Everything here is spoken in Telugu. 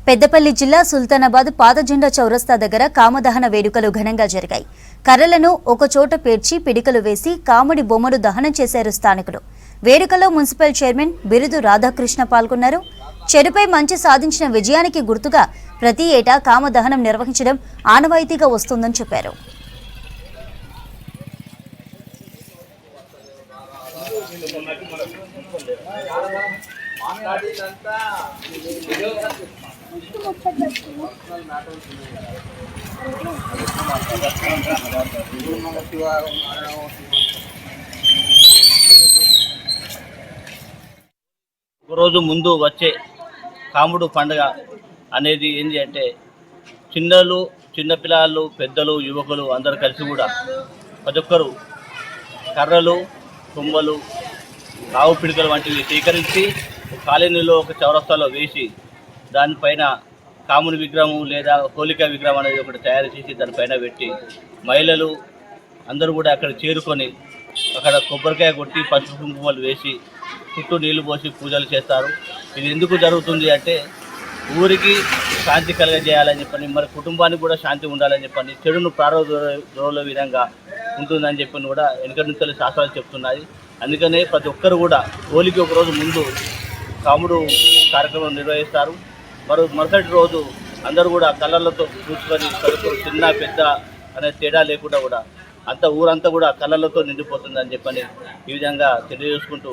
పెద్దపల్లి జిల్లా సుల్తానాబాద్ పాతజెండా చౌరస్తా దగ్గర కామదహన వేడుకలు ఘనంగా జరిగాయి. కర్రలను ఒకచోట పేర్చి పిడికలు వేసి కాముడి బొమ్మను దహనం చేశారు స్థానికులు. వేడుకలో మున్సిపల్ చైర్మన్ బిరుదు రాధాకృష్ణ పాల్గొన్నారు. చెడుపై మంచి సాధించిన విజయానికి గుర్తుగా ప్రతి ఏటా కామదహనం నిర్వహించడం ఆనవాయితీగా వస్తుందని చెప్పారు. రోజు ముందు వచ్చే కాముడు పండుగ అనేది ఏంటి అంటే చిన్నపిల్లలు, పెద్దలు, యువకులు అందరూ కలిసి కూడా ప్రతి ఒక్కరు కర్రలు, కొమ్మలు, ఆవు పిడికలు వంటివి సేకరించి కాలనీలో ఒక చౌరస్తాలో వేసి దానిపైన కాముని విగ్రహం లేదా హోలికా విగ్రహం అనేది ఒకటి తయారు చేసి దానిపైన పెట్టి మహిళలు అందరూ కూడా అక్కడ చేరుకొని అక్కడ కొబ్బరికాయ కొట్టి పసుపు కుంకుమలు వేసి చుట్టూ నీళ్లు పోసి పూజలు చేస్తారు. ఇది ఎందుకు జరుగుతుంది అంటే ఊరికి శాంతి కలగజేయాలని చెప్పని, మరి కుటుంబానికి కూడా శాంతి ఉండాలని చెప్పని, చెడును ప్రారంభ విధంగా ఉంటుందని చెప్పని కూడా వెనుక నుంచి శాస్త్రాలు చెప్తున్నాయి. అందుకనే ప్రతి ఒక్కరు కూడా హోలీకి ఒకరోజు ముందు కాముడు కార్యక్రమం నిర్వహిస్తారు. మరుసటి రోజు అందరూ కూడా కలర్లతో చూసుకొని చిన్న పెద్ద అనే తేడా లేకుండా కూడా ఊరంతా కూడా కలర్లతో నిండిపోతుందని చెప్పని ఈ విధంగా తెలియజేసుకుంటూ